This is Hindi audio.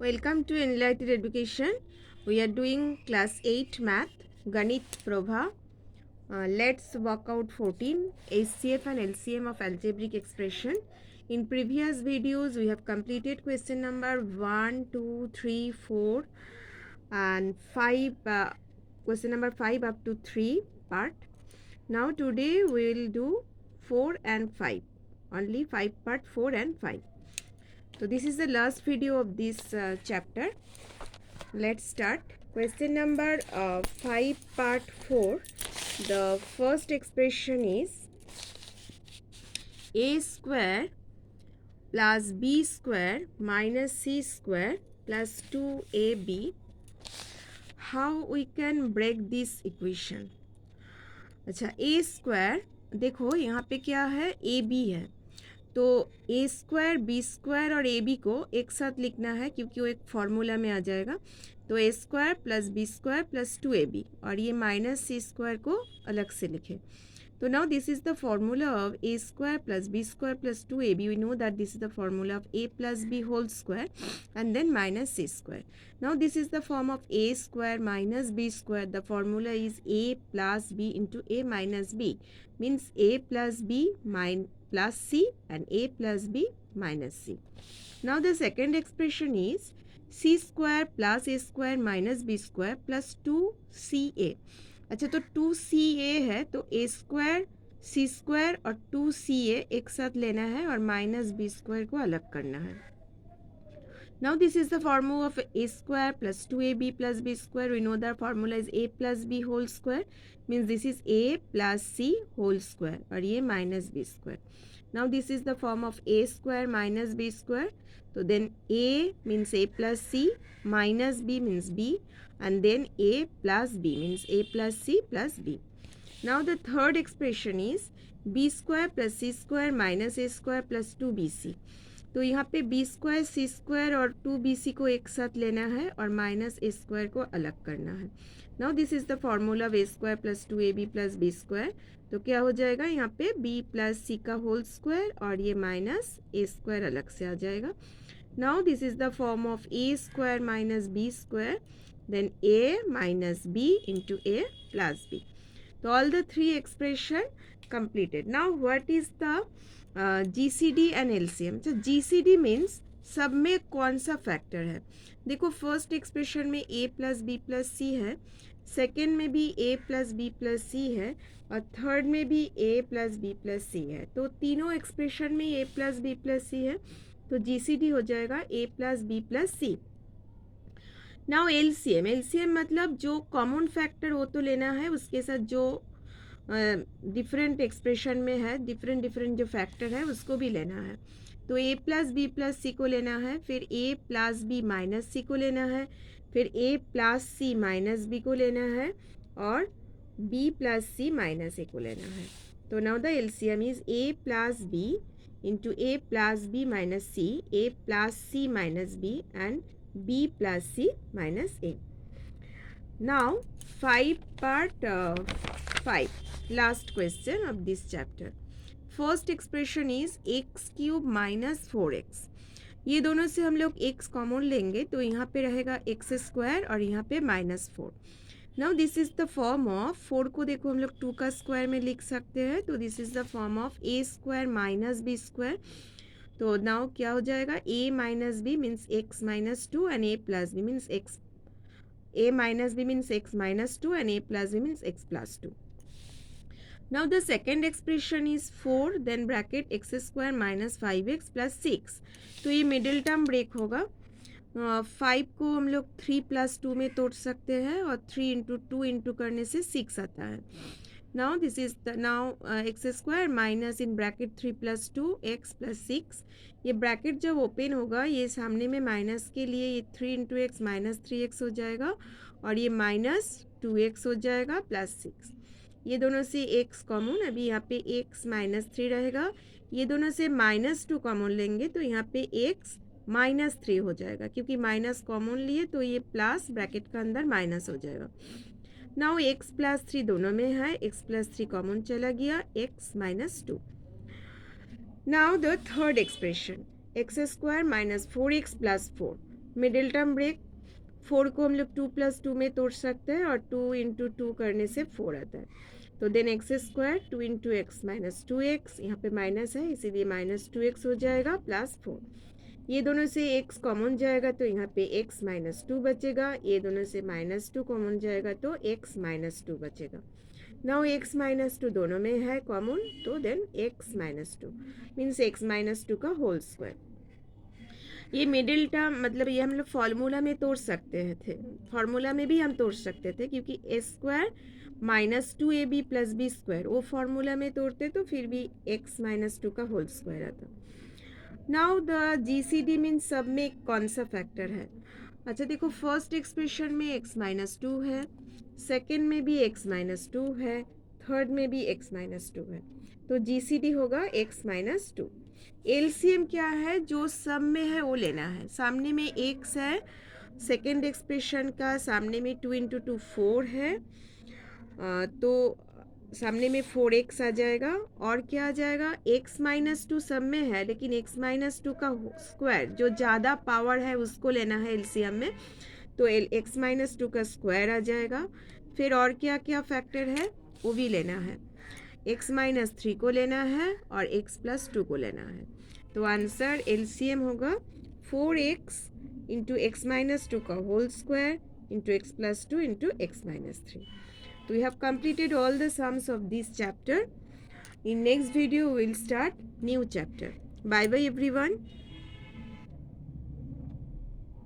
Welcome to Enlightened Education. We are doing class 8 math, Ganit Prabha. Let's work out 14 HCF and LCM of algebraic expression. In previous videos, we have completed question number 1, 2, 3, 4 and 5, question number 5 up to 3 part. Now today we will do 4 and 5, only 5 part 4 and 5. So this is the last video of this chapter. Let's start. Question number 5 part 4. The first expression is a square plus b square minus c square plus 2ab. How we can break this equation? अच्छा, a square देखो यहाँ पे क्या है, ab है, तो ए स्क्वायर बी स्क्वायर और ए बी को एक साथ लिखना है क्योंकि वो एक फार्मूला में आ जाएगा. तो A square plus B square plus 2ab और ये माइनस सी स्क्वायर को अलग से लिखे. तो now this is the formula of A square plus B square plus 2ab. We know that this is the formula of A plus B whole square and then minus C square. Now this is the form of A square minus B square. The formula is A plus B into A minus B, means A plus B plus c and a plus b minus c. Now the second expression is c square plus a square minus b square plus 2ca. अच्छा, तो 2ca है तो a square c square और 2ca एक साथ लेना है और माइनस b square को अलग करना है. Now this is the formula of a square plus 2ab plus b square. We know the formula is a plus b whole square, means this is a plus c whole square और ये minus b square. Now this is the form of a square minus b square. So then a means a plus c, minus b means b, and then a plus b means a plus c plus b. Now the third expression is b square plus c square minus a square plus 2bc. तो यहाँ पे बी स्क्वायर सी स्क्वायर और 2bc को एक साथ लेना है और माइनस ए स्क्वायर को अलग करना है. Now this is the formula of A square plus 2ab plus B square. तो क्या हो जाएगा, यहाँ पे b प्लस सी का होल स्क्वायर और ये माइनस ए स्क्वायर अलग से आ जाएगा. Now this is the form of A square minus B square, then A minus B into A plus B. तो all the three expression completed. Now what is the GCD and LCM? तो GCD means सब में कौन सा फैक्टर है. देखो फर्स्ट एक्सप्रेशन में a plus B plus C है, सेकेंड में भी a plus B plus C है और थर्ड में भी a plus B plus C है. तो तीनों एक्सप्रेशन में a plus B plus C है तो GCD हो जाएगा a plus B plus C. Now LCM मतलब जो कॉमन फैक्टर वो तो लेना है, उसके साथ जो डिफरेंट एक्सप्रेशन में है डिफरेंट जो फैक्टर है उसको भी लेना है. तो a plus B plus C को लेना है, फिर a plus B minus C को लेना है, फिर a plus C minus B को लेना है और b plus C minus A को लेना है. तो now the LCM is a plus B into a plus B minus C, a plus C minus B and b plus C minus A. Now 5 part 5, last question of this chapter. First expression is x cube minus 4x. ये दोनों से हम लोग x कॉमन लेंगे तो यहाँ पे रहेगा x स्क्वायर और यहाँ पे minus 4. Now this is the form of 4 को देखो हम लोग 2 का स्क्वायर में लिख सकते हैं. तो this is the form of a square minus B square. तो नाउ क्या हो जाएगा, a minus B means x minus 2 and a plus B means x. a minus b means x minus 2 and a plus b means x plus 2. Now the second expression is 4 then bracket x square minus 5x plus 6. तो ये मिडिल टर्म ब्रेक होगा. 5 को हम लोग 3 प्लस 2 में तोड़ सकते हैं और 3 इंटू 2 इंटू करने से 6 आता है. Now this is the now x square minus in bracket 3 plus 2 x plus 6. ये ब्रैकेट जब ओपन होगा ये सामने में माइनस के लिए ये 3 इंटू एक्स माइनस 3x हो जाएगा और ये माइनस 2x हो जाएगा प्लस 6. ये दोनों से x कॉमन, अभी यहाँ पे x माइनस 3 रहेगा. ये दोनों से माइनस 2 कॉमन लेंगे तो यहाँ पे x माइनस 3 हो जाएगा क्योंकि माइनस कॉमन लिए तो ये प्लस ब्रैकेट का अंदर माइनस हो जाएगा. नाउ x प्लस 3 दोनों में है, x प्लस 3 कॉमन चला गया, x minus 2. Now the third expression x square minus 4x plus 4. Middle term break, 4 को हम लोग 2 + 2 में तोड़ सकते हैं और 2 × 2 करने से 4 आता है। तो then x square 2 × x - 2x, यहाँ पे माइनस है इसीलिए -2x हो जाएगा प्लस 4। ये दोनों से x कॉमन जाएगा तो यहाँ पे x - 2 बचेगा, ये दोनों से -2 कॉमन जाएगा तो x - 2 बचेगा। नाउ x - 2 दोनों में है कॉमन, तो देन x - 2 मीन्स x - 2 का होल स्क्वायर। ये मिडिल टर्म मतलब ये हम लोग फार्मूला में तोड़ सकते थे, फार्मूला में भी हम तोड़ सकते थे क्योंकि a² -2ab + b² वो फार्मूला में तोड़ते तो फिर भी x - 2 का होल स्क्वायर आता। नाउ द GCD मीन्स सब में कौन सा फैक्टर है। अच्छा देखो, फर्स्ट एक्सप्रेशन में x - 2 है, सेकेंड में भी x - 2 है, थर्ड में भी x - 2 है, तो GCD होगा x - 2। LCM क्या है, जो सब में है वो लेना है। सामने में x है, सेकेंड एक्सप्रेशन का सामने में 2 × 2 4 है, तो सामने में 4x आ जाएगा और क्या आ जाएगा, x - 2 सब में है लेकिन x - 2 का स्क्वायर जो ज़्यादा पावर है उसको लेना है एलसीएम में, तो x - 2 का स्क्वायर आ जाएगा। फिर और क्या क्या फैक्टर है वो भी लेना है, x - 3 को लेना है और x + 2 को लेना है। तो आंसर एलसीएम होगा 4x × x - 2 का whole square × x + 2 × x - 3। So we have completed all the sums of this chapter. In next video we will start new chapter. Bye bye everyone.